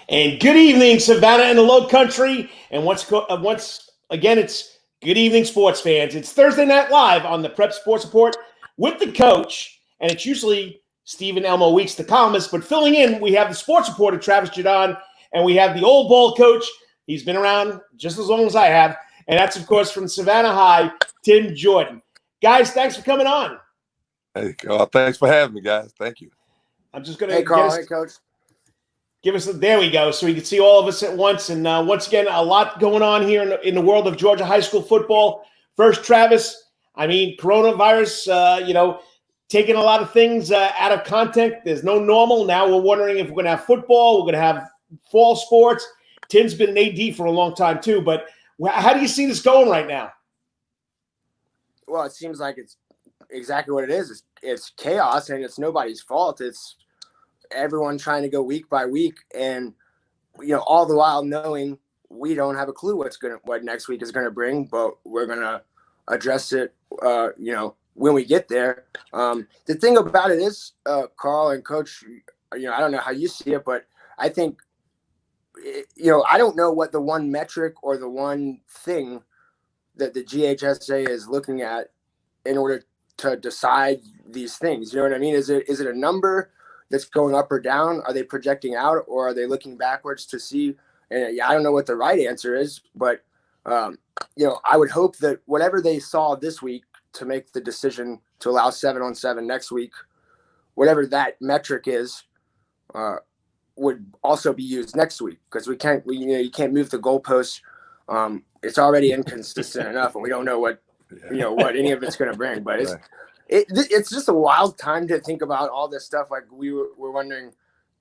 And good evening, Savannah and the Low Country. And once again, it's good evening, sports fans. It's Thursday Night Live on the Prep Sports Report with the coach. And it's usually Stephen Elmo Weeks, the columnist. But filling in, we have the sports reporter, Travis Jadon, and we have the old ball coach. He's been around just as long as I have. And that's, of course, from Savannah High, Tim Jordan. Guys, thanks for coming on. Hey, Carl, thanks for having me, guys. Thank you. I'm just going to Hey, Carl. Hey, Coach. Give us there we go, so we can see all of us at once. And once again, a lot going on here in the world of Georgia high school football. First, Travis, coronavirus, taking a lot of things out of context. There's no normal. Now we're wondering if we're going to have football. We're going to have fall sports. Tim's been an AD for a long time too. But how do you see this going right now? Well, it seems like it's exactly what it is. It's chaos, and it's nobody's fault. It's everyone trying to go week by week, and all the while knowing we don't have a clue what next week is going to bring, but we're going to address it when we get there. The thing about it is, Carl and Coach, I don't know how you see it, but I think I don't know what the one metric or the one thing that the GHSA is looking at in order to decide these things. You know what I mean? Is it a number that's going up or down? Are they projecting out, or are they looking backwards to see? And I don't know what the right answer is, but I would hope that whatever they saw this week to make the decision to allow 7-on-7 next week, whatever that metric is, would also be used next week, because you can't move the goalposts. It's already inconsistent enough, and we don't know what any of it's going to bring. But it's just a wild time to think about all this stuff. Like we're wondering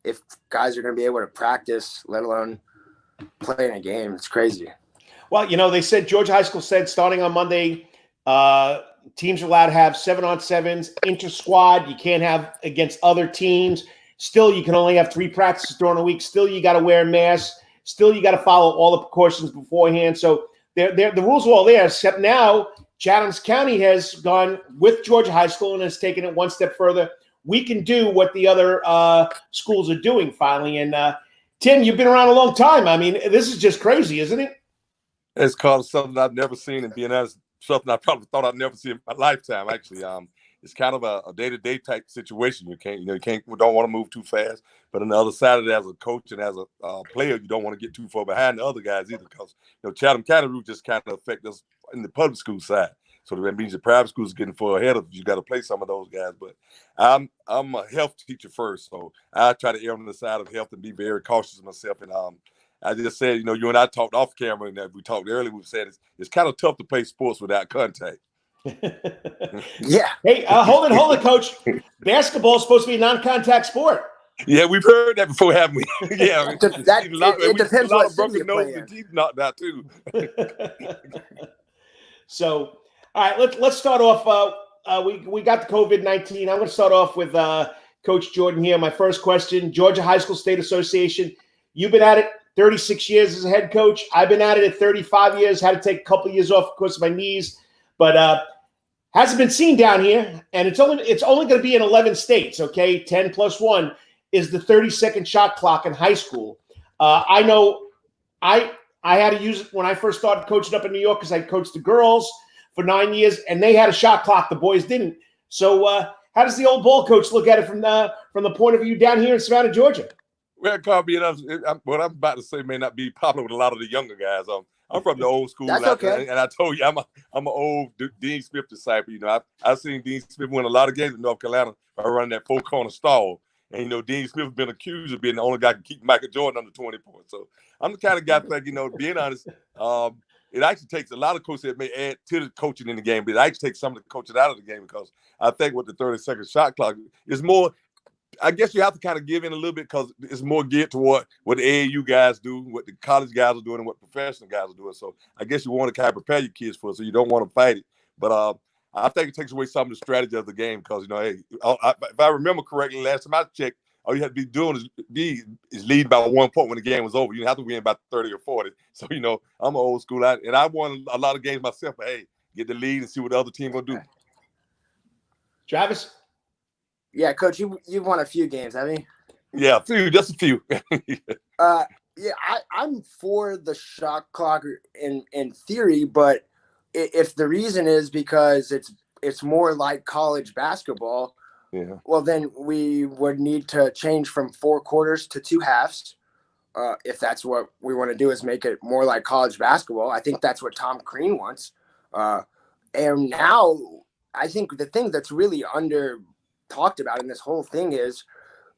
if guys are going to be able to practice, let alone play in a game. It's crazy. Well, they said Georgia High School said starting on Monday, teams are allowed to have 7-on-7s, inter-squad. You can't have against other teams. Still, you can only have 3 practices during a week. Still, you got to wear masks. Still, you got to follow all the precautions beforehand. So the rules are all there, except now Chatham County has gone with Georgia High School and has taken it one step further. We can do what the other schools are doing finally. And Tim, you've been around a long time. I mean, this is just crazy, isn't it? It's called something I've never seen, and being honest, something I probably thought I'd never see in my lifetime. Actually, it's kind of a day-to-day type situation. You don't want to move too fast. But on the other side of it, as a coach and as a player, you don't want to get too far behind the other guys either, because Chatham County rules just kind of affect us in the public school side. So that means the private schools are getting far ahead of you. Got to play some of those guys. But I'm a health teacher first, so I try to err on the side of health and be very cautious of myself. And I just said, you and I talked off camera, and we talked earlier. We said it's kind of tough to play sports without contact. Yeah. Hey, hold it, Coach. Basketball is supposed to be a non-contact sport. Yeah, we've heard that before, haven't we? Yeah, it depends what city you play in. Teeth knocked out too. So, all right, let's start off. We got the COVID-19. I'm going to start off with Coach Jordan here. My first question: Georgia High School State Association. You've been at it 36 years as a head coach. I've been at it at 35 years. Had to take a couple of years off because of my knees, but hasn't been seen down here. And it's only going to be in 11 states. Okay, 10 plus 1 is the 30-second shot clock in high school. I know I had to use it when I first started coaching up in New York, because I coached the girls for 9 years, and they had a shot clock. The boys didn't. So how does the old ball coach look at it from the point of view down here in Savannah, Georgia? Well, Carl, being honest, what I'm about to say may not be popular with a lot of the younger guys. I'm from the old school. That's okay. And I told you, I'm an old Dean Smith disciple. I've seen Dean Smith win a lot of games in North Carolina by running that 4-corner stall. And, Dean Smith has been accused of being the only guy who can keep Michael Jordan under 20 points. So I'm the kind of guy that, being honest, it actually takes a lot of coaches that may add to the coaching in the game, but it actually takes some of the coaches out of the game, because I think with the 30-second shot clock is more, I guess you have to kind of give in a little bit, because it's more geared toward what the AAU guys do, what the college guys are doing, and what professional guys are doing. So I guess you want to kind of prepare your kids for it, so you don't want to fight it. But I think it takes away some of the strategy of the game, because, if I remember correctly, last time I checked, all you had to be doing is lead by 1 point when the game was over. You didn't have to win by 30 or 40. So, I'm an old school, and I won a lot of games myself, but hey, get the lead and see what the other team will do. Travis? Yeah, Coach, you've won a few games, haven't you? Yeah, a few, just a few. Yeah, I'm for the shot clock in theory, but if the reason is because it's more like college basketball, Yeah. well, then we would need to change from 4 quarters to 2 halves. If that's what we want to do, is make it more like college basketball. I think that's what Tom Crean wants. And now I think the thing that's really under talked about in this whole thing is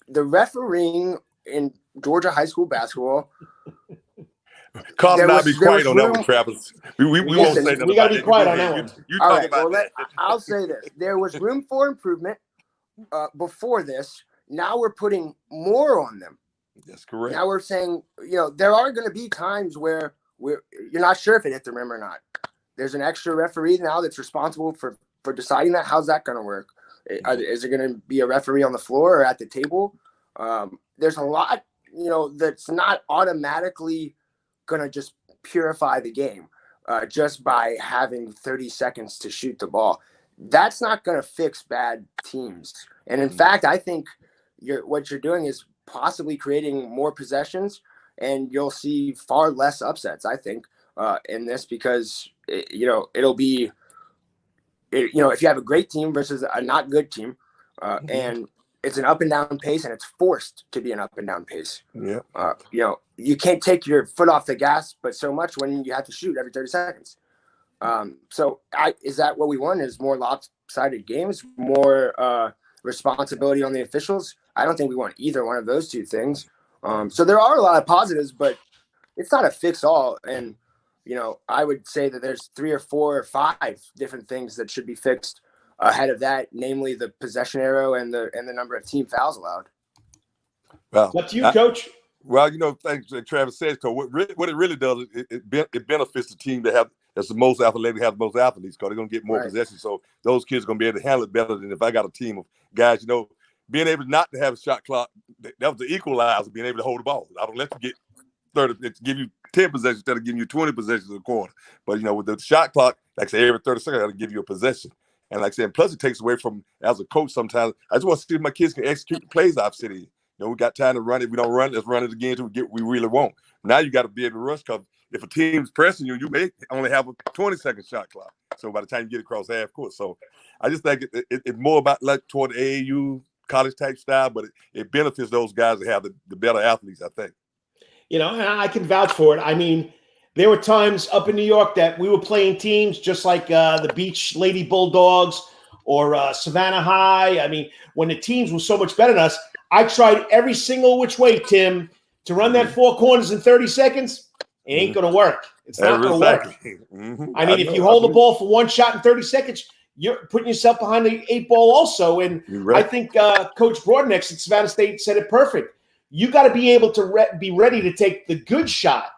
the refereeing in Georgia high school basketball. Carl and I be there quiet was on that room- one, Travis. We won't Listen, say nothing we gotta about be that. quiet Go on ahead. that one. You All talk right, about well, that. I'll say this: there was room for improvement before this. Now we're putting more on them. That's correct. Now we're saying, there are going to be times where you're not sure if it hit the rim or not. There's an extra referee now that's responsible for deciding that. How's that going to work? Is it going to be a referee on the floor or at the table? There's a lot, that's not automatically going to just purify the game just by having 30 seconds to shoot the ball. That's not going to fix bad teams. And in fact, I think what you're doing is possibly creating more possessions, and you'll see far less upsets, I think, in this, because it'll be, if you have a great team versus a not good team, and it's an up and down pace, and it's forced to be an up and down pace. Yeah. You can't take your foot off the gas, but so much when you have to shoot every 30 seconds. So is that what we want? Is more lopsided games, more responsibility on the officials? I don't think we want either one of those two things. So there are a lot of positives, but it's not a fix all. And, I would say that there's 3 or 4 or 5 different things that should be fixed ahead of that, namely the possession arrow and the number of team fouls allowed. Well, Up to you, Coach. Well, thanks that Travis says, because what it really does, it benefits the team that's the most athletic, have the most athletes, because they're going to get more possessions. So those kids are going to be able to handle it better than if I got a team of guys, being able not to have a shot clock, that was the equalizer, being able to hold the ball. I don't let you get 30, give you 10 possessions instead of giving you 20 possessions a quarter. But, with the shot clock, like I say, every 30 seconds, I'll give you a possession. And like I said, plus it takes away from, as a coach sometimes, I just want to see if my kids can execute the plays I've said in. We got time to run it. If we don't run it, let's run it again until we get what we really want. Now you got to be able to rush, because if a team's pressing you, you may only have a 20-second shot clock. So by the time you get across half court. So I just think it's more about like toward the AAU college type style, but it benefits those guys that have the better athletes, I think. And I can vouch for it. I mean, there were times up in New York that we were playing teams just like the Beach Lady Bulldogs or Savannah High. I mean, when the teams were so much better than us, I tried every single which way, Tim, to run that 4 corners in 30 seconds. It ain't going to work. It's not going to work. I mean, if you hold the ball for 1 shot in 30 seconds, you're putting yourself behind the 8 ball also. And I think Coach Broadnex at Savannah State said it perfect. You got to be able to be ready to take the good shot,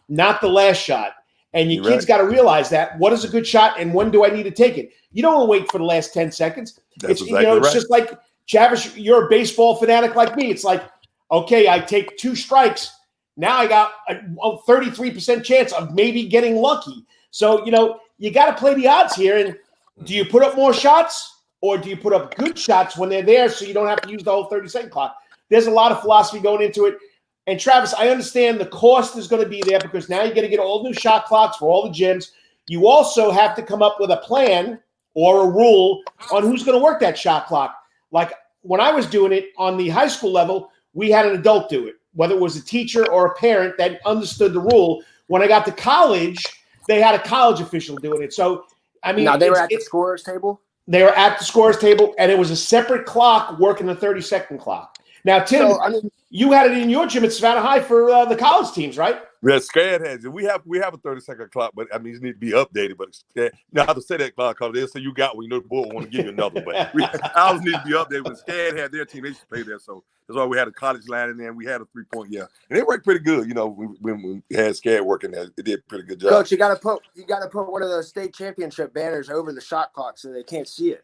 not the last shot. And your kids got to realize that. What is a good shot, and when do I need to take it? You don't want to wait for the last 10 seconds. It's just like, Travis, you're a baseball fanatic like me. It's like, okay, I take 2 strikes. Now I got a 33% chance of maybe getting lucky. So, you got to play the odds here. And do you put up more shots, or do you put up good shots when they're there so you don't have to use the whole 30-second clock? There's a lot of philosophy going into it. And Travis, I understand the cost is going to be there, because now you're going to get all new shot clocks for all the gyms. You also have to come up with a plan or a rule on who's going to work that shot clock. Like when I was doing it on the high school level, we had an adult do it, whether it was a teacher or a parent that understood the rule. When I got to college, they had a college official doing it. So, I mean, now they were at the scorer's table? They were at the scorer's table, and it was a separate clock working the 30-second clock. Now, Tim, you had it in your gym at Savannah High for the college teams, right? Yeah, SCAD has it. We have a 30-second clock, but I mean, it needs to be updated. But I have to say that clock, because they'll say you got one, the board want to give you another. But ours need to be updated. When SCAD had their team, they used to play there. So that's why we had a college line in there, and we had a 3-point, and it worked pretty good. When we had SCAD working there, it did a pretty good job. Coach, you got to put one of those state championship banners over the shot clock so they can't see it.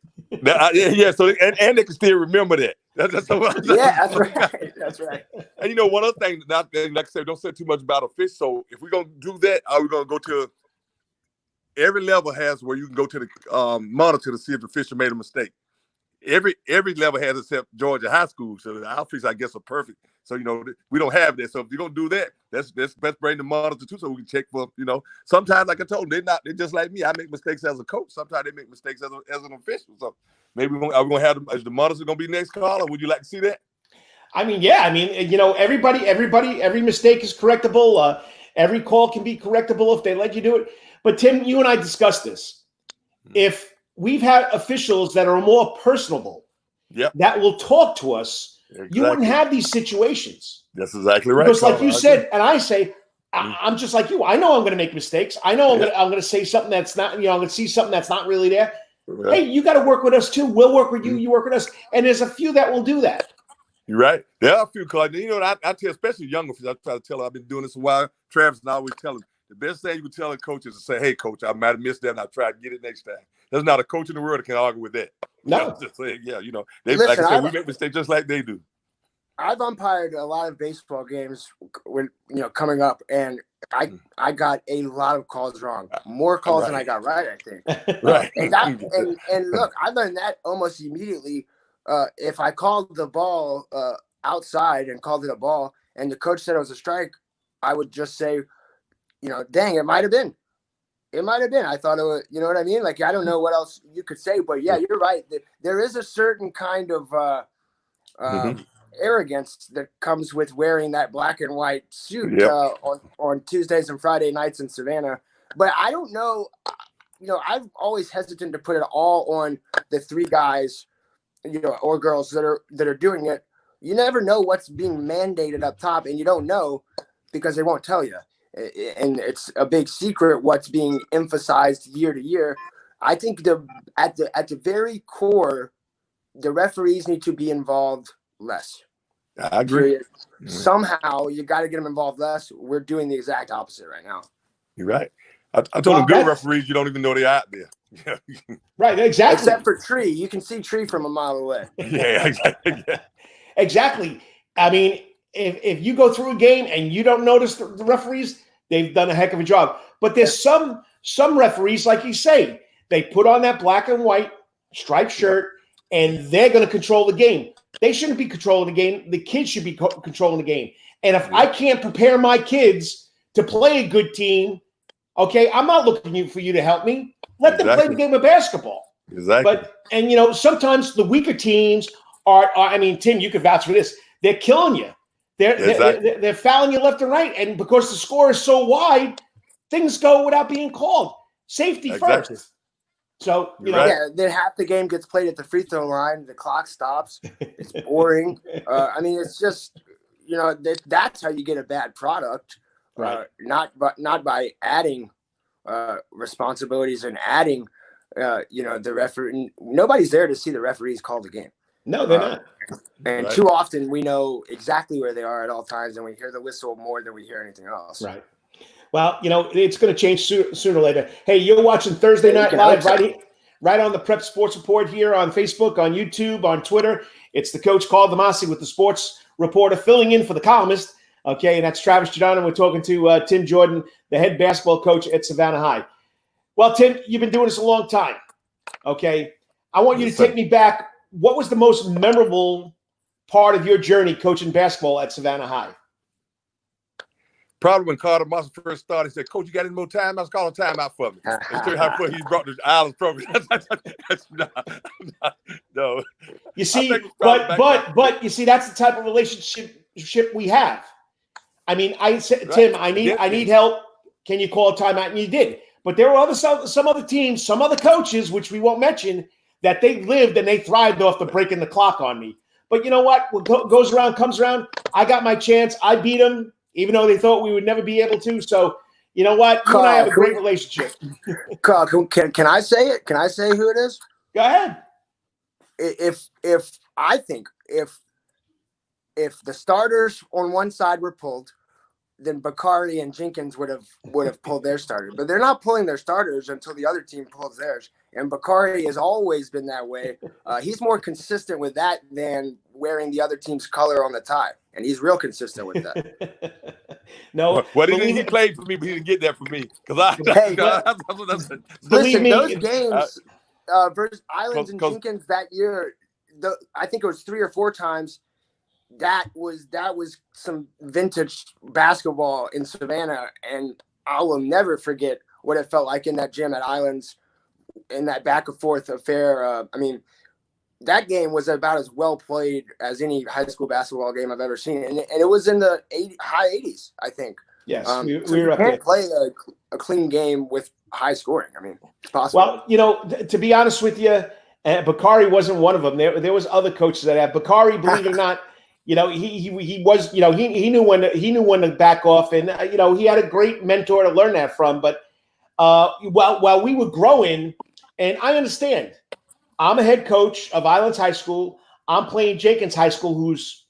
So and they can still remember that. That's right. That's right. And one other thing, like I said, don't say too much about a fish. So if we're gonna do that, are we gonna go to every level has where you can go to the monitor to see if the fisher made a mistake? every level has except Georgia high school. So the outfits, I guess, are perfect. So we don't have that. So if you're gonna do that, let's bring the monitor too, so we can check for. Sometimes, like I told them, they're just like me. I make mistakes as a coach. Sometimes they make mistakes as an official. So maybe are we gonna have is the monitor gonna be next call, or would you like to see that? I mean, yeah. I mean, every mistake is correctable. Every call can be correctable if they let you do it. But Tim, you and I discussed this. If we've had officials that are more personable, that will talk to us, you wouldn't have these situations. That's exactly right. Because, like you said, and I say, I'm just like you. I know I'm going to make mistakes. I know I'm going to say something that's not. I'm going to see something that's not really there. Yeah. Hey, you got to work with us too. We'll work with you. You work with us. And there's a few that will do that. You're right. There are a few calls. I tell, especially younger officials, I try to tell them, I've been doing this a while. Travis and I always tell them, the best thing you can tell a coach is to say, hey, coach, I might have missed that, and I'll try to get it next time. There's not a coach in the world that can argue with that. No. Just saying, Listen, like I said, we make mistakes just like they do. I've umpired a lot of baseball games when coming up, and I got a lot of calls wrong. More calls than I got right, I think. Right. And look, I learned that almost immediately. If I called the ball outside and called it a ball, and the coach said it was a strike, I would just say, dang, it might have been. It might have been. I thought it was, you know what I mean? Like, I don't know what else you could say, but yeah, you're right. There is a certain kind of arrogance that comes with wearing that black and white suit on Tuesdays and Friday nights in Savannah. But I don't know. I'm always hesitant to put it all on the three guys, or girls that are doing it. You never know what's being mandated up top, and you don't know because they won't tell you. And it's a big secret what's being emphasized year to year. I think at the very core, the referees need to be involved less. I agree. Somehow you got to get them involved less. We're doing the exact opposite right now. You're right. I told them good referees, you don't even know they're out there. Right, exactly. Except for Tree. You can see Tree from a mile away. Yeah. Exactly. I mean, if you go through a game and you don't notice the referees, they've done a heck of a job. But there's some referees, like you say, they put on that black and white striped shirt, and they're going to control the game. They shouldn't be controlling the game. The kids should be controlling the game. And if I can't prepare my kids to play a good team, okay, I'm not looking for you to help me. Let them play the game of basketball. Exactly. But sometimes the weaker teams are. I mean, Tim, you could vouch for this. They're killing you. They're fouling you left and right, and because the score is so wide, things go without being called. Safety first. So then half the game gets played at the free throw line. The clock stops. It's boring. I mean, it's just that's how you get a bad product. Right. Not by adding responsibilities and adding the referee. Nobody's there to see the referees call the game. No, they're not. And too often we know exactly where they are at all times, and we hear the whistle more than we hear anything else. Right. Well, it's going to change sooner or later. Hey, you're watching Thursday Night Live right on the Prep Sports Report here on Facebook, on YouTube, on Twitter. It's the coach, Carl Damasi, with the sports reporter filling in for the columnist. Okay, and that's Travis Giordano. We're talking to Tim Jordan, the head basketball coach at Savannah High. Well, Tim, you've been doing this a long time. Okay, I want you to take me back. What was the most memorable part of your journey coaching basketball at Savannah High? Probably when Carter Moss first started, he said, "Coach, you got any more time? I was calling timeout for me." And show you how far he brought the Islands program. No. You see, but you see, that's the type of relationship we have. I mean, I said, Tim, I need help. Can you call a timeout? And you did. But there were some other teams, some other coaches, which we won't mention, that they lived and they thrived off the breaking the clock on me. But you know what? What goes around comes around. I got my chance. I beat them, even though they thought we would never be able to. So, you know what? You and I have a great relationship. Carl, can I say it? Can I say who it is? Go ahead. If the starters on one side were pulled, then Bakari and Jenkins would have pulled their starters. But they're not pulling their starters until the other team pulls theirs. And Bakari has always been that way. He's more consistent with that than wearing the other team's color on the tie. And he's real consistent with that. No. Well, he played for me, but he didn't get that for me. Listen, those games versus Islands and Jenkins that year, I think it was 3 or 4 times. That was some vintage basketball in Savannah, and I will never forget what it felt like in that gym at Islands in that back and forth affair. I mean, that game was about as well played as any high school basketball game I've ever seen, and it was in the high 80s, I think. Yes, So we you were up can't there. play a clean game with high scoring. I mean, it's possible. Well, to be honest with you, Bakari wasn't one of them. There was other coaches that had Bakari. Believe it or not, he was. He knew when to back off, and he had a great mentor to learn that from. But while we were growing, and I understand, I'm a head coach of Islands High School. I'm playing Jenkins High School, who's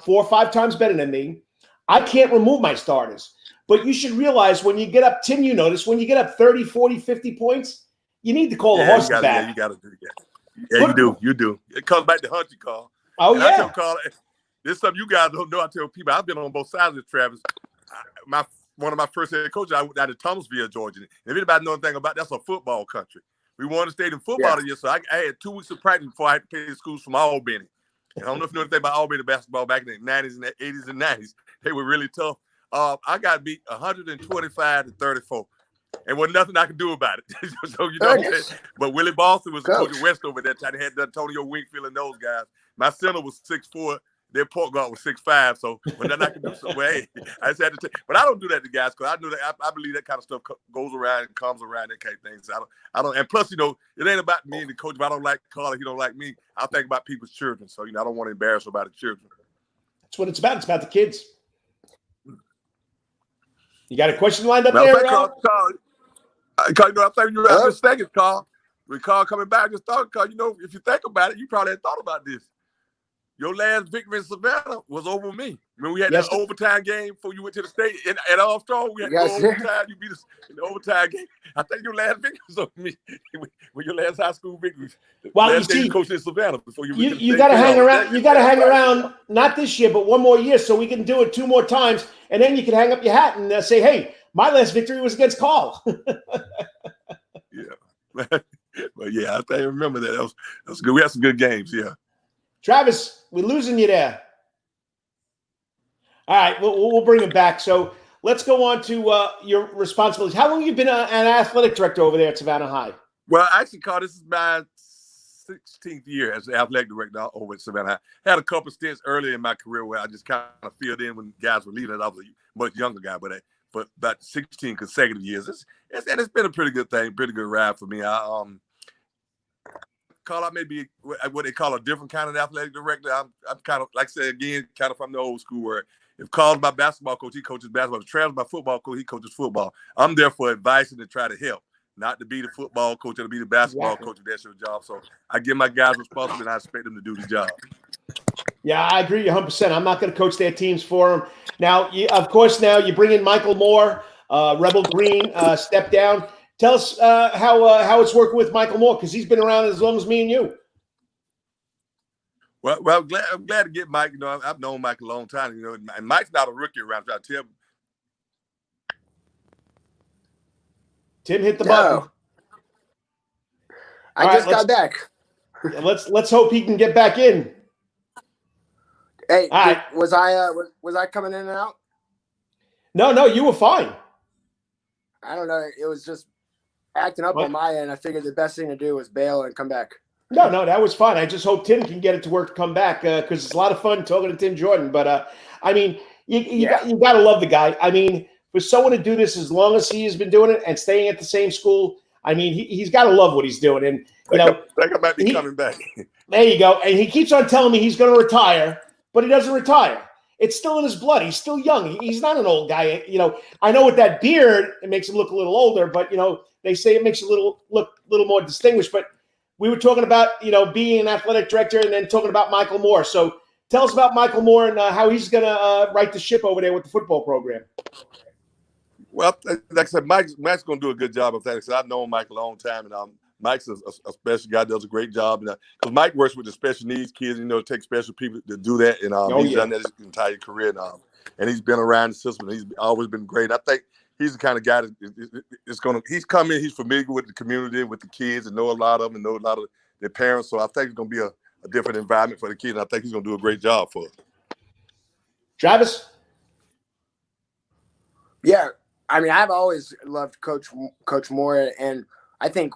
4 or 5 times better than me. I can't remove my starters. But you should realize when you get up, Tim, when you get up 30, 40, 50 points, you need to call the horses back. Yeah, you got to do that. Yeah, you do. It comes back to Hunchy, Carl. Oh, and yeah. I tell Carl, this is something you guys don't know. I tell people, I've been on both sides of this, Travis. One of my first head coaches, I went out to Thomasville, Georgia. And if anybody knows anything about that's a football country. We won the state in football the year, so I had 2 weeks of practice before I had to pay the schools from Albany. And I don't know if you know anything about Albany basketball back in the 90s and the 80s and 90s. They were really tough. I got beat 125 to 34. And wasn't nothing I could do about it. So you know what I'm saying? But Willie Boston was coaching West over that time. They had Antonio Wingfield and those guys. My center was 6'4". Their point guard was 6'5". So when nothing I could do, so hey, I just had to take. But I don't do that to guys because I know that I believe that kind of stuff goes around and comes around, that kind of thing. So I don't. And plus, it ain't about me and the coach. If I don't like Carl, he don't like me. I think about people's children. So I don't want to embarrass about the children. That's what it's about. It's about the kids. You got a question lined up there, Carl, I'm thinking you were out this second, Carl. With Carl coming back, just thought, Carl, if you think about it, you probably had thought about this. Your last victory in Savannah was over me. When we had that overtime game before you went to the state at Armstrong, we had to go overtime. You beat us in the overtime game. I think your last victory was over me. When your last high school victory. Well, you see, coach in Savannah before you got to hang around. You got to hang around, not this year, but one more year, so we can do it 2 more times, and then you can hang up your hat and say, "Hey, my last victory was against Carl." Yeah, but yeah, I remember that. That was good. We had some good games. Yeah. Travis, we're losing you there. All right, we'll bring him back. So let's go on to your responsibilities. How long have you been an athletic director over there at Savannah High? Well, actually, Carl, this is my 16th year as the athletic director over at Savannah High. Had a couple stints early in my career where I just kind of filled in when guys were leaving. I was a much younger guy, but about 16 consecutive years. It's been a pretty good thing, pretty good ride for me. Carl, I may be what they call a different kind of athletic director. I'm kind of, like I said, again, kind of from the old school where if Carl's my basketball coach, he coaches basketball. If Travis my football coach, he coaches football. I'm there for advice and to try to help, not to be the football coach or to be the basketball coach if that's your job. So I give my guys responsibility and I expect them to do the job. Yeah, I agree 100%. I'm not going to coach their teams for them. Now, of course, you bring in Michael Moore, Rebel Green, step down. Tell us how it's working with Michael Moore, because he's been around as long as me and you. Well, I'm glad to get Mike. I've known Mike a long time. And Mike's not a rookie around. I tell him. Tim hit the button. I just got back. Let's hope he can get back in. Hey, was I coming in and out? No, you were fine. I don't know. It was just acting up on my end. I figured the best thing to do was bail and come back. No, that was fine. I just hope Tim can get it to work to come back because it's a lot of fun talking to Tim Jordan. But I mean, you got to love the guy. I mean, for someone to do this as long as he has been doing it and staying at the same school, I mean, he's got to love what he's doing. And think about me coming back. There you go. And he keeps on telling me he's going to retire, but he doesn't retire. It's still in his blood. He's still young. He's not an old guy. I know with that beard, it makes him look a little older, but, they say it makes you look a little more distinguished. But we were talking about, being an athletic director and then talking about Michael Moore. So tell us about Michael Moore and how he's going to right the ship over there with the football program. Well, like I said, Mike's going to do a good job of that. Because I've known Mike a long time, and Mike's a special guy, does a great job. Because Mike works with the special needs kids, take special people to do that. And he's done that his entire career. And he's been around the system. He's always been great. I think he's the kind of guy that he's come in, he's familiar with the community, with the kids, and know a lot of them, and know a lot of their parents. So I think it's going to be a a different environment for the kids. And I think he's going to do a great job for us. Travis? Yeah, I mean, I've always loved Coach Moore, and I think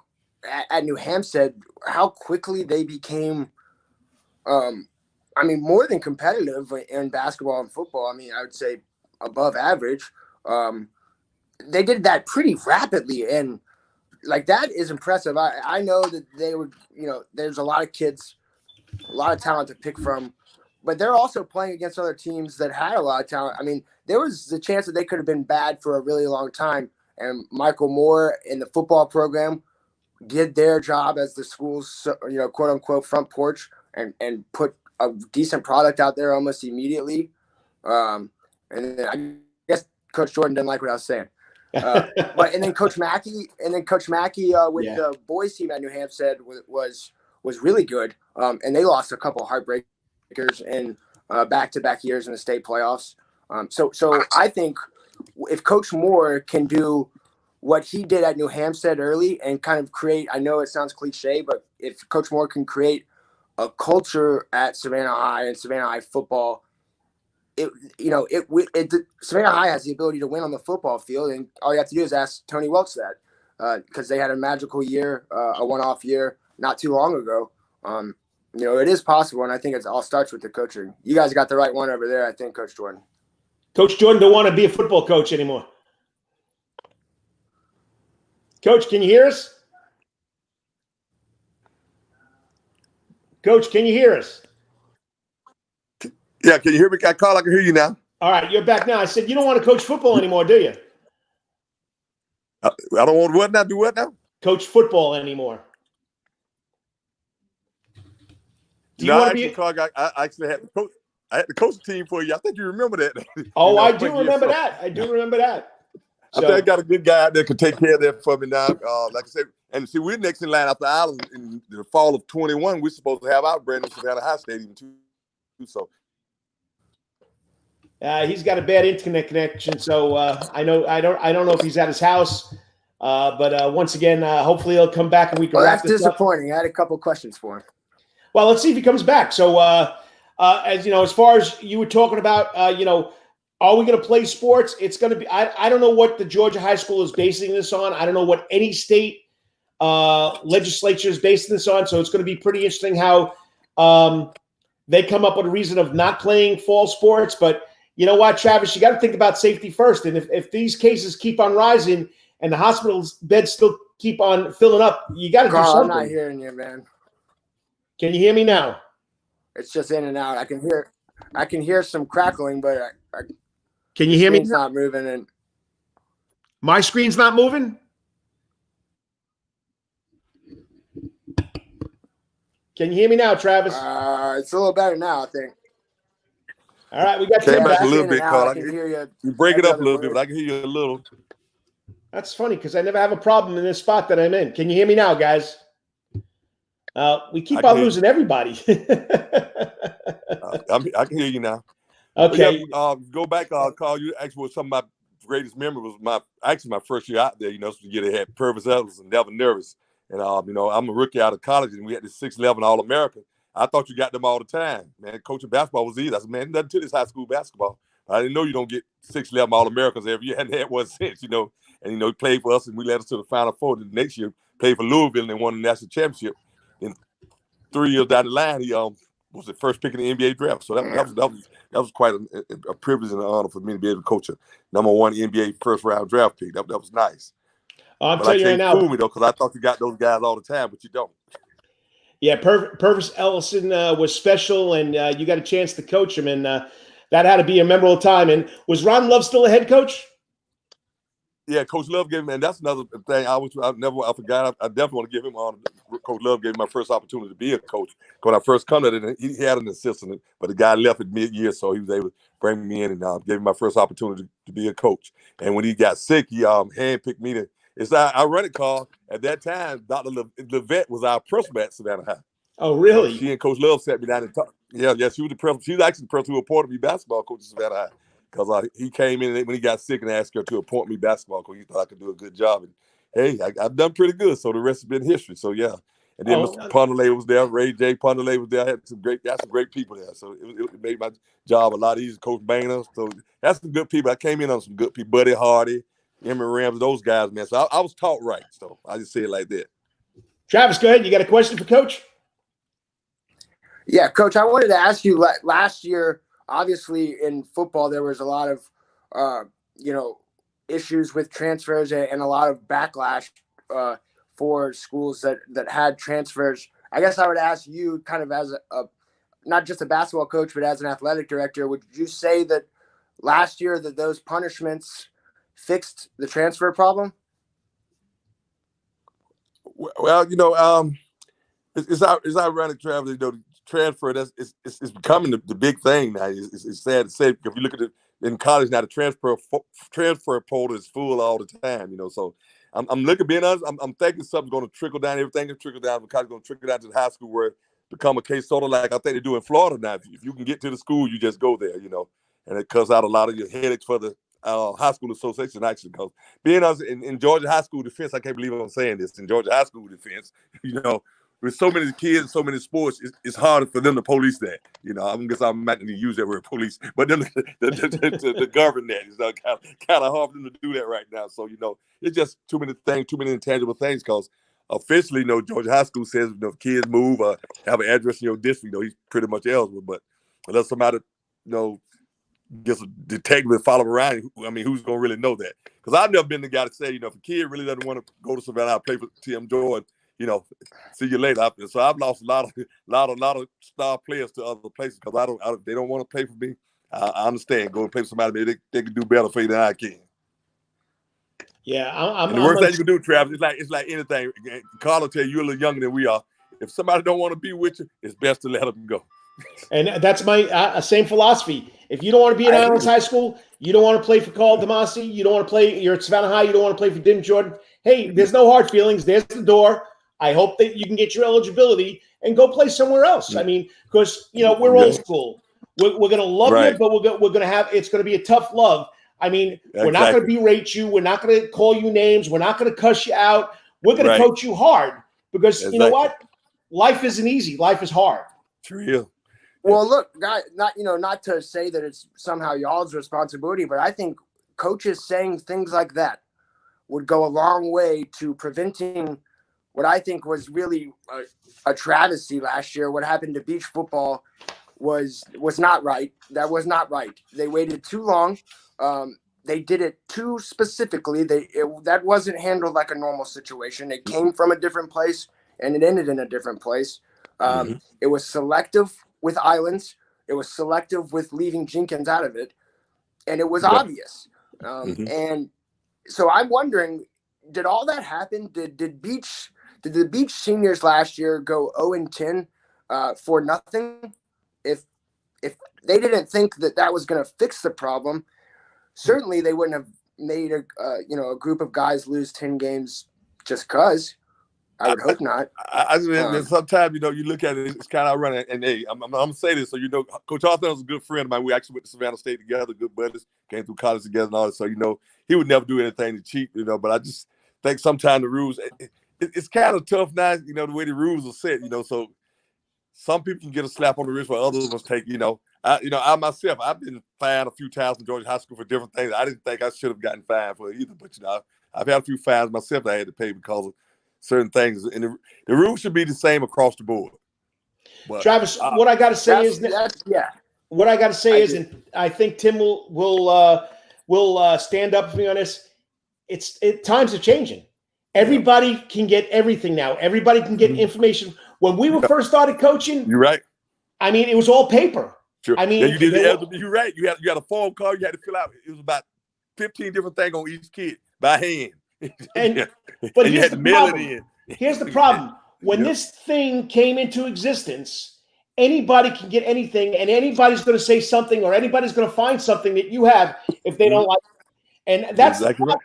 at New Hampstead, how quickly they became, I mean, more than competitive in basketball and football. I mean, I would say above average. They did that pretty rapidly, and like that is impressive. I know that they were, there's a lot of kids, a lot of talent to pick from, but they're also playing against other teams that had a lot of talent. I mean, there was the chance that they could have been bad for a really long time, and Michael Moore in the football program did their job as the school's, quote unquote front porch and put a decent product out there almost immediately. And then I guess Coach Jordan didn't like what I was saying. But and then Coach Mackey with the boys team at New Hampstead was really good. And they lost a couple heartbreakers in back-to-back years in the state playoffs. So I think if Coach Moore can do what he did at New Hampstead early and kind of create, I know it sounds cliche, but if Coach Moore can create a culture at Savannah High and Savannah High football, Savannah High has the ability to win on the football field, and all you have to do is ask Tony Welch that, because they had a magical year, a one-off year not too long ago. It is possible, and I think it all starts with the coaching. You guys got the right one over there, I think, Coach Jordan. Coach Jordan don't want to be a football coach anymore. Coach, can you hear us? Coach, can you hear us? Yeah, can you hear me? I can hear you now. All right, you're back now. I said you don't want to coach football anymore, do you? I don't want to what now? Do what now? Coach football anymore. Do you want to be? I actually had to coach. I had to coach the team for you. I think you remember that. Oh, I do remember that. I do remember that. I think I got a good guy out there can take care of that for me now. Like I said, and see, we're next in line after Island in the fall of 21. We're supposed to have our brand new Savannah High Stadium too. So he's got a bad internet connection, so I don't know if he's at his house. But once again, hopefully he'll come back and we can. Well, that's disappointing. I had a couple questions for him. Well, let's see if he comes back. So, as you know, as far as you were talking about, are we going to play sports? It's going to be. I don't know what the Georgia high school is basing this on. I don't know what any state legislature is basing this on. So it's going to be pretty interesting how they come up with a reason of not playing fall sports. But you know what, Travis, you got to think about safety first. And if these cases keep on rising and the hospital's beds still keep on filling up, you got to do something. I'm not hearing you, man. Can you hear me now? It's just in and out. I can hear some crackling, but can you hear me? It's not moving, and my screen's not moving. Can you hear me now, Travis? It's a little better now, I think. All right, we got came Tim back back. a little bit, Carl. I can hear you. You break it up a little bit, but I can hear you a little. That's funny because I never have a problem in this spot that I'm in. Can you hear me now, guys? We keep on losing everybody. I can hear you now. Okay. Go back, Carl. You actually was some of my greatest memory was my first year out there. So you had Purvis Ellis and Devin Nervous. And, I'm a rookie out of college, and we had this 6'11" All-American. I thought you got them all the time. Man, coaching basketball was easy. I said, man, nothing to this high school basketball. I didn't know you don't get 6'11" All-Americans every year. I hadn't had one since, And, he played for us, and we led us to the Final Four. The next year, played for Louisville, and they won the national championship. And 3 years down the line, he was the first pick in the NBA draft. So that was quite a privilege and an honor for me to be able to coach a #1 NBA first-round draft pick. That was nice. I'll tell you right now. Fool me though, because I thought you got those guys all the time, but you don't. Yeah, Purvis Ellison was special, and you got a chance to coach him, and that had to be a memorable time. And was Ron Love still a head coach? Yeah, Coach Love gave me, and that's another thing I forgot. I definitely want to give him honor. Coach Love gave me my first opportunity to be a coach. When I first come to it, he had an assistant, but the guy left at mid-year, so he was able to bring me in and gave me my first opportunity to be a coach. And when he got sick, he handpicked me to. It's ironic, Carl. At that time, Dr. Levette was our principal at Savannah High. Oh, really? She and Coach Love sat me down and talked. Yeah, she was the principal. She's actually the person who appointed me basketball coach at Savannah High. Because he came in when he got sick and asked her to appoint me basketball coach. He thought I could do a good job. And, hey, I've done pretty good. So the rest has been history. So, yeah. And then Oh. Mr. Ponderlay was there. Ray J. Ponderlay was there. I had some great people there. So it made my job a lot easier. Coach Boehner. So that's some good people. I came in on some good people. Buddy Hardy, Emory Rams, those guys, man. So I was taught right. So I just say it like that. Travis, go ahead. You got a question for Coach? Yeah, Coach, I wanted to ask you, last year, obviously in football, there was a lot of, issues with transfers and a lot of backlash for schools that had transfers. I guess I would ask you, kind of as a not just a basketball coach, but as an athletic director, would you say that last year that those punishments fixed the transfer problem? Well, it's ironic, Travis. Transfer it's becoming the big thing now. It's sad to say, if you look at it in college now, the transfer portal is full all the time. So I'm looking, being honest, I'm thinking something's going to trickle down. Everything can trickle down. College going to trickle down to the high school, where it become a case sort of like I think they do in Florida now. If you can get to the school, you just go there. And it cuts out a lot of your headaches for the high school association, actually. Because being honest, in Georgia high school defense, I can't believe I'm saying this. In Georgia high school defense, with so many kids, so many sports, it's harder for them to police that. I guess I'm not going to use that word police, but then to govern that is kind of hard for them to do that right now. So, it's just too many things, too many intangible things. Because officially, Georgia high school says if kids move or have an address in your district, he's pretty much eligible. But unless somebody, gets a detective and follow him around, who's going to really know that? Because I've never been the guy to say, if a kid really doesn't want to go to Savannah, I'll play for Tim Jordan. See you later. So I've lost a lot of star players to other places because they don't want to play for me. I understand. Go and play for somebody, maybe they can do better for you than I can. Yeah, and the worst thing you can do, Travis, it's like anything. Carl will tell you, you're a little younger than we are. If somebody don't want to be with you, it's best to let them go. And that's my same philosophy. If you don't want to be at Islands High School, you don't want to play for Carl DeMasi, you don't want to play, you're at Savannah High, you don't want to play for Tim Jordan. Hey, there's no hard feelings. There's the door. I hope that you can get your eligibility and go play somewhere else. Because we're old school. We're going to love you, but we're going to have, it's going to be a tough love. We're not going to berate you. We're not going to call you names. We're not going to cuss you out. We're going to coach you hard because you know what? Life isn't easy. Life is hard. True. Well, look, guys, not to say that it's somehow y'all's responsibility, but I think coaches saying things like that would go a long way to preventing what I think was really a travesty last year. What happened to beach football was not right. That was not right. They waited too long. They did it too specifically. That wasn't handled like a normal situation. It came from a different place and it ended in a different place. It was selective with Islands. It was selective with leaving Jenkins out of it. And it was obvious. And so I'm wondering, did all that happen? Did the Beach seniors last year go 0-10 for nothing? If they didn't think that was going to fix the problem, certainly they wouldn't have made a group of guys lose 10 games just because. I would hope not. Sometimes, you look at it, it's kind of ironic. And hey, I'm going to say this. So, Coach Arthur was a good friend of mine. We actually went to Savannah State together, good buddies, came through college together and all that. So, he would never do anything to cheat, but I just think sometimes the rules, it's kind of tough now, the way the rules are set, so some people can get a slap on the wrist while others must take, I myself, I've been fined a few times in Georgia high school for different things. I didn't think I should have gotten fined for it either, but, I've had a few fines myself that I had to pay because of certain things, and the rules should be the same across the board. But, Travis, what I got to say is, what I got to say is, and I think Tim will stand up for me on this. Times are changing. Everybody can get everything now. Everybody can get information. When we were first started coaching, you're right. It was all paper. Sure. You did you're right. You had a phone call. You had to fill out. It was about 15 different things on each kid by hand. But and you had to mail it in. Here's the problem. When this thing came into existence, anybody can get anything, and anybody's going to say something, or anybody's going to find something that you have if they don't like it. And that's exactly right.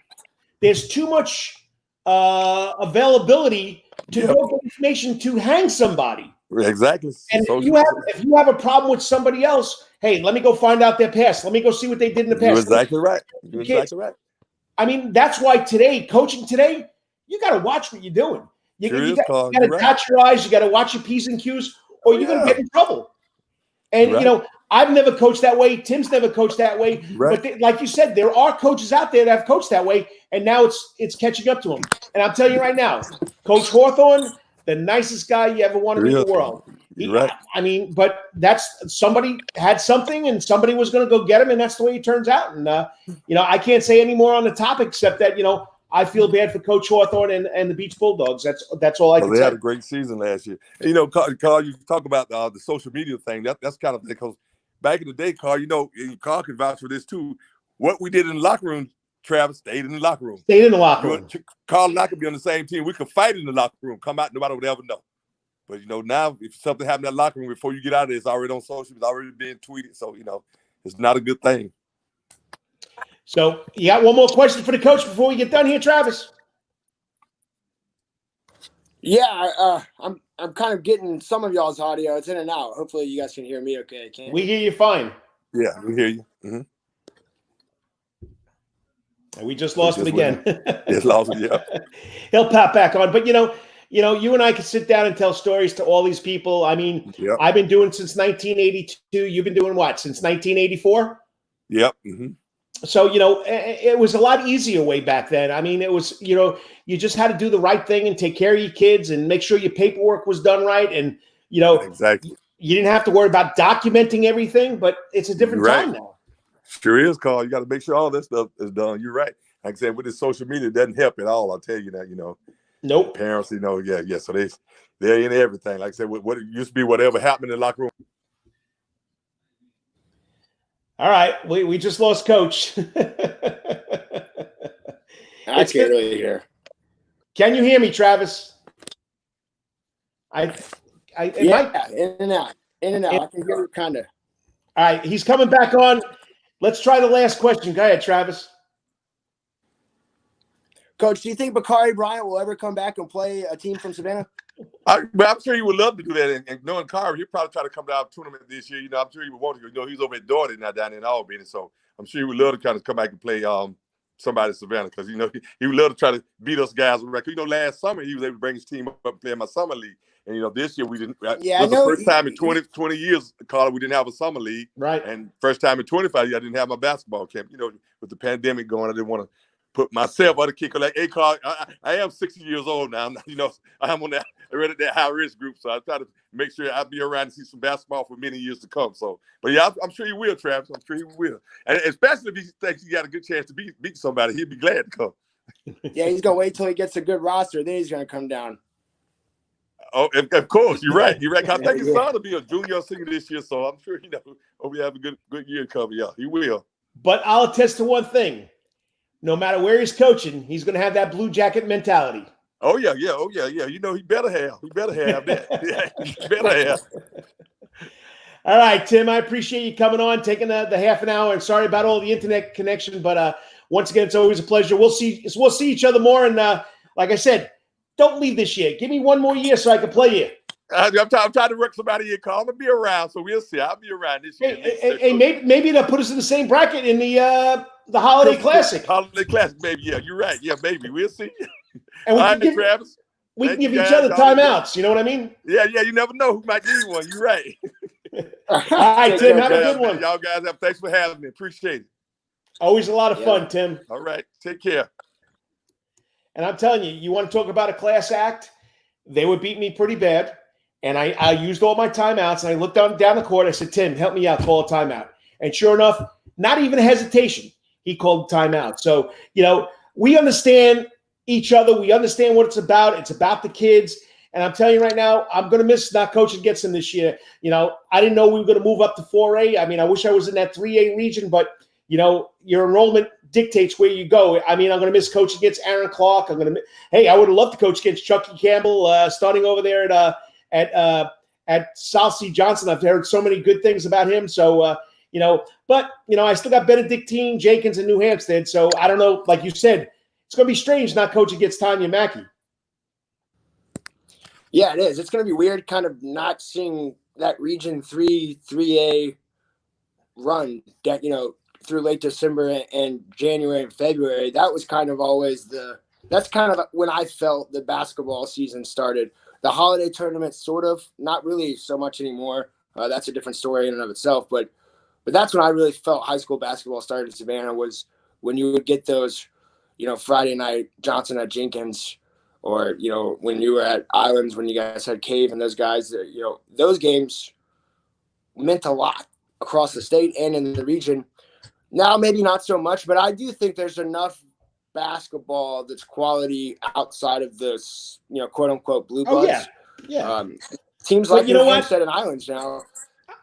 There's too much availability to go get information to hang somebody. Exactly. And if you have a problem with somebody else, hey, let me go find out their past. Let me go see what they did in the past. You're exactly right. You're exactly right. That's why coaching today, you got to watch what you're doing. You, Sure you is, got Carl. to You're right. dot your I's. You got to watch your P's and Q's, or Oh, you're going to yeah. get in trouble. And, Right. you know, I've never coached that way. Tim's never coached that way. Right. But like you said, there are coaches out there that have coached that way, and now it's catching up to them. And I'm telling you right now, Coach Hawthorne, the nicest guy you ever want to Sure meet in is, the world. You're right. I mean, but that's somebody had something, and somebody was going to go get him, and that's the way it turns out. And you know, I can't say any more on the topic except that, you know, I feel bad for Coach Hawthorne and the Beach Bulldogs. That's all I Well, can they say. had a great season last year. And, you know, Carl, you talk about the social media thing. That's kind of because back in the day, Carl, you know, and Carl can vouch for this too. What we did in the locker room, Travis, stayed in the locker room. Stayed in the locker You room. and Carl and I could be on the same team. We could fight in the locker room. Come out, nobody would ever know. But, you know, now if something happened in that locker room before you get out of there, it's already on social. It's already being tweeted. So, you know, it's not a good thing. So you got one more question for the coach before we get done here, Travis? Yeah, I'm kind of getting some of y'all's audio. It's in and out. Hopefully, you guys can hear me okay. Can We hear you fine. Yeah, we hear you. Mm-hmm. And we just lost him again. It's lost him, yeah. He'll pop back on. But, you know, you and I could sit down and tell stories to all these people. I mean, Yep. I've been doing since 1982. You've been doing what, since 1984? Yep. Mm-hmm. So, you know, it was a lot easier way back then. I mean, it was, you know, you just had to do the right thing and take care of your kids and make sure your paperwork was done right. And, you know, Exactly. you didn't have to worry about documenting everything, but it's a different Right. time now. Sure is, Carl. You got to make sure all this stuff is done. You're right. Like I said, with this social media, it doesn't help at all. I'll tell you that, you know. Nope. Parents, you know, yeah. So they're in everything. Like I said, what it used to be, whatever happened in the locker room. All right. We just lost Coach. I can't really hear. Can you hear me, Travis? Yeah, in and out. I can hear you kind of. All right, he's coming back on. Let's try the last question. Go ahead, Travis. Coach, do you think Bakari Bryant will ever come back and play a team from Savannah? I'm sure he would love to do that. And knowing Carver, he'll probably try to come down to the tournament this year. You know, I'm sure he would want to. You know, he's over at Doherty now down in Albany. So I'm sure he would love to kind of come back and play somebody in Savannah because, you know, he would love to try to beat us guys. You know, last summer he was able to bring his team up and play in my summer league. And, you know, this year we didn't. Yeah, it was the first time in 20 years, Carl, we didn't have a summer league. Right. And first time in 25 years, I didn't have my basketball camp. You know, with the pandemic going, I didn't want to put myself on the kicker. Like, hey, Carl, I am 60 years old now. You know, I'm on that high risk group. So I try to make sure I'll be around to see some basketball for many years to come. So, but yeah, I'm sure he will, Travis. I'm sure he will. And especially if he thinks he got a good chance to beat somebody, he'd be glad to come. Yeah, he's gonna wait till he gets a good roster, then he's gonna come down. Oh, of course, you're right. You're right. I think his son will be a junior or senior this year, so I'm sure hope we have a good year coming. Yeah, he will. But I'll attest to one thing: no matter where he's coaching, he's going to have that blue jacket mentality. Oh yeah. You know, he better have that. Yeah, he better have. All right, Tim, I appreciate you coming on, taking the half an hour, and sorry about all the internet connection, but once again, it's always a pleasure. We'll see each other more, and like I said, don't leave this year. Give me one more year so I can play you. I'm trying to work somebody in. Call. I'm gonna be around, so we'll see. I'll be around this year. Hey, maybe they'll put us in the same bracket in the Holiday Classic. Holiday Classic, baby. Yeah, you're right. Yeah, maybe we'll see. And Travis. We can give each other timeouts. You know what I mean? Yeah. You never know who might need one. You're right. All right, Tim. Have a good one. Y'all guys thanks for having me. Appreciate it. Always a lot of fun, Tim. All right. Take care. And I'm telling you, you want to talk about a class act? They would beat me pretty bad. And I used all my timeouts, and I looked down the court. I said, Tim, help me out, call a timeout. And sure enough, not even a hesitation, he called a timeout. So, you know, we understand each other. We understand what it's about. It's about the kids. And I'm telling you right now, I'm going to miss not coaching against them this year. You know, I didn't know we were going to move up to 4A. I mean, I wish I was in that 3A region, but, you know, your enrollment dictates where you go. I mean, I'm going to miss coaching against Aaron Clark. I would have loved to coach against Chucky Campbell, starting over there at South C. Johnson. I've heard so many good things about him. So, you know, but, you know, I still got Benedictine, Jenkins, and New Hampstead. So I don't know. Like you said, it's going to be strange not coaching against Tanya Mackey. Yeah, it is. It's going to be weird kind of not seeing that Region 3A run that, you know, through late December and January and February. That was kind of always the that's kind of when I felt the basketball season started. The holiday tournament, sort of, not really so much anymore. That's a different story in and of itself. But that's when I really felt high school basketball started in Savannah, was when you would get those, Friday night Johnson at Jenkins, or, when you were at Islands, when you guys had Cave and those guys, those games meant a lot across the state and in the region. Now, maybe not so much, but I do think there's enough basketball that's quality outside of this, quote unquote blue bloods. Oh, yeah. Teams But like you know what? Hampstead and Islands now.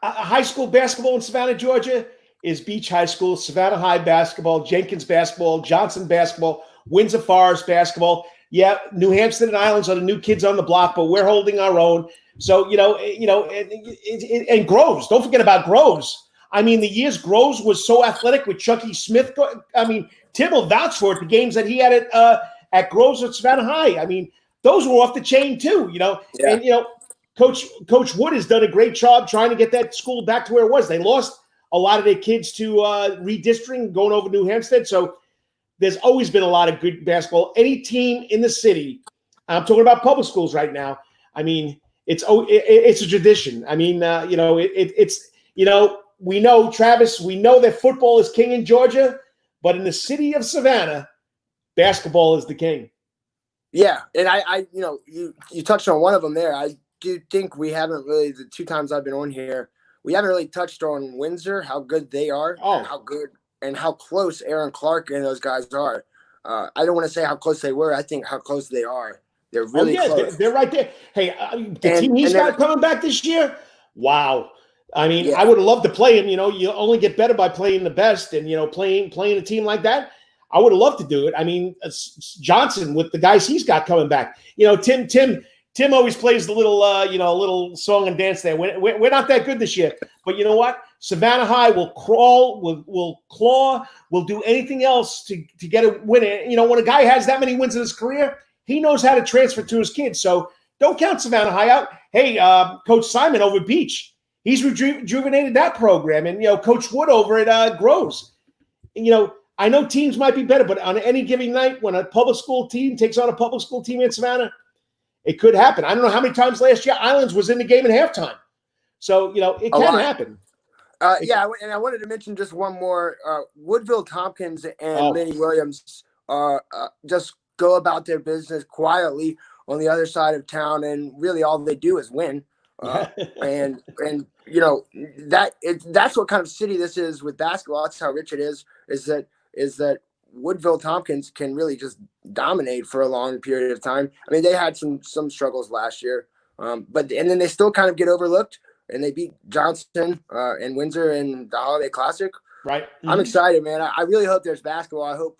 High school basketball in Savannah, Georgia is Beach High School, Savannah High basketball, Jenkins basketball, Johnson basketball, Windsor Forest basketball. Yeah, New Hampstead and Islands are the new kids on the block, but we're holding our own. So, and Groves. Don't forget about Groves. I mean, the years Groves was so athletic with Chucky Smith. I mean, Tim will vouch for it. The games that he had at Groves at Savannah High. I mean, those were off the chain too. Yeah. And Coach Wood has done a great job trying to get that school back to where it was. They lost a lot of their kids to redistricting, going over New Hampstead. So there's always been a lot of good basketball. Any team in the city, I'm talking about public schools right now. I mean, it's a tradition. I mean, we know, Travis, we know that football is king in Georgia, but in the city of Savannah, basketball is the king. Yeah, and I you touched on one of them there. I do think we haven't really, the two times I've been on here, we haven't really touched on Windsor, how good they are, and how good and how close Aaron Clark and those guys are. I don't want to say how close they were. I think how close they are. They're really close. They're right there. Hey, the team he's got coming back this year, wow. I mean, I would have loved to play him. You only get better by playing the best, and playing a team like that. I would have loved to do it. I mean, Johnson with the guys he's got coming back. Tim always plays the little little song and dance there. We're not that good this year, but you know what? Savannah High will crawl, will claw, will do anything else to get a win. When a guy has that many wins in his career, he knows how to transfer to his kids. So don't count Savannah High out. Hey, Coach Simon over at Beach, he's rejuvenated that program, and Coach Wood over at Groves. I know teams might be better, but on any given night, when a public school team takes on a public school team in Savannah, it could happen. I don't know how many times last year Islands was in the game at halftime. So, it can happen. And I wanted to mention just one more. Woodville Tompkins and Lenny Williams just go about their business quietly on the other side of town, and really all they do is win. And that's what kind of city this is with basketball. That's how rich it is that Woodville Tompkins can really just dominate for a long period of time. I mean, they had some struggles last year, but then they still kind of get overlooked, and they beat Johnson and Windsor in the Holiday Classic. Right. Mm-hmm. I'm excited, man. I really hope there's basketball. I hope,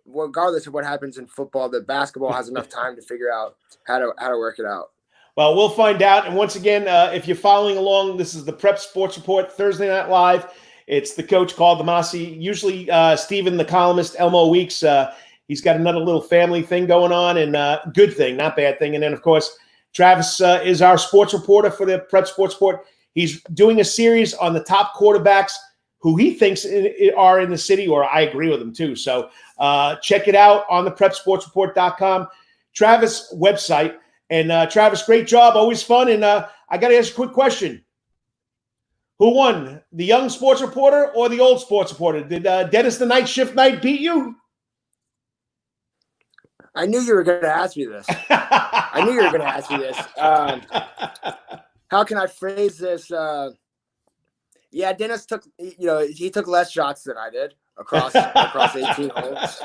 regardless of what happens in football, that basketball has enough time to figure out how to work it out. Well, we'll find out. And once again, if you're following along, this is the Prep Sports Report, Thursday Night Live. It's the coach, Carl Damasi. Usually, Stephen, the columnist, Elmo Weeks. He's got another little family thing going on, and good thing, not bad thing. And then, of course, Travis is our sports reporter for the Prep Sports Report. He's doing a series on the top quarterbacks who he thinks are in the city, or I agree with him too. So check it out on the PrepSportsReport.com. Travis website. And Travis, great job. Always fun. And I got to ask a quick question. Who won, the young sports reporter or the old sports reporter? Did Dennis the Night Shift Night beat you? I knew you were going to ask me this. How can I phrase this? Dennis took, he took less shots than I did across 18 holes.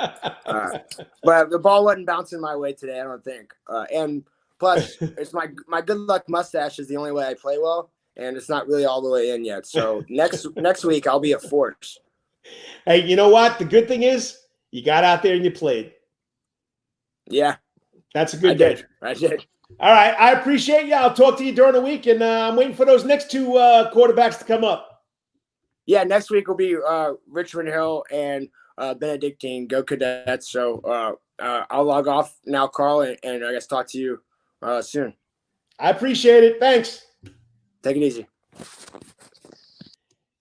But the ball wasn't bouncing my way today, I don't think. And plus, it's my good luck mustache is the only way I play well, and it's not really all the way in yet. So next week I'll be a force. Hey, you know what? The good thing is you got out there and you played. Yeah. That's a good day. I did. All right. I appreciate you. I'll talk to you during the week, and I'm waiting for those next two quarterbacks to come up. Yeah, next week will be Richmond Hill and Benedictine. Go Cadets. So I'll log off now, Carl, and I guess talk to you soon. I appreciate it. Thanks. Take it easy.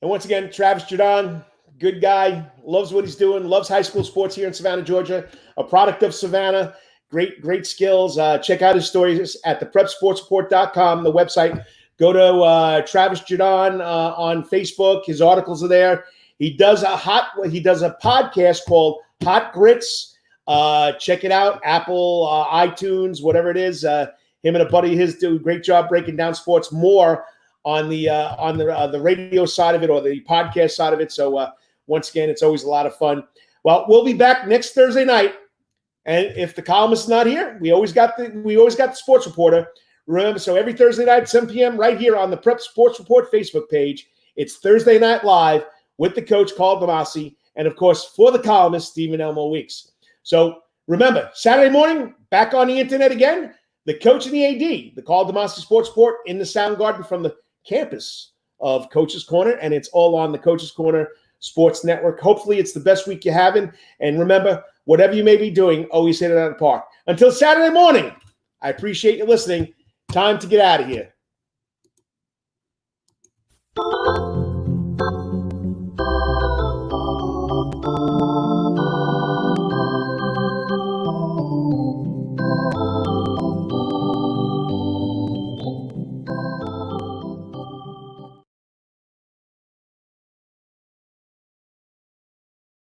And once again, Travis Jordan, Good guy, loves what he's doing, loves high school sports here in Savannah, Georgia, a product of Savannah. Great skills. Check out his stories at theprepsportsreport.com, the website. Go to Travis Jadon on Facebook. His articles are there. He does a podcast called Hot Grits. Check it out. Apple, iTunes, whatever it is. Him and a buddy of his do a great job breaking down sports more on the radio side of it or the podcast side of it. So once again, it's always a lot of fun. Well, we'll be back next Thursday night, and if the columnist is not here, we always got the sports reporter. Remember, so every Thursday night at 7 p.m. right here on the Prep Sports Report Facebook page. It's Thursday Night Live with the coach, Carl Damasi, and of course for the columnist, Stephen Elmo Weeks. So remember, Saturday morning, back on the internet again. The coach and the AD, the Carl Damasi Sports Report in the Soundgarden from the campus of Coach's Corner, and it's all on the Coach's Corner Sports Network. Hopefully it's the best week you're having. And remember, whatever you may be doing, always hit it out of the park. Until Saturday morning, I appreciate you listening. Time to get out of here.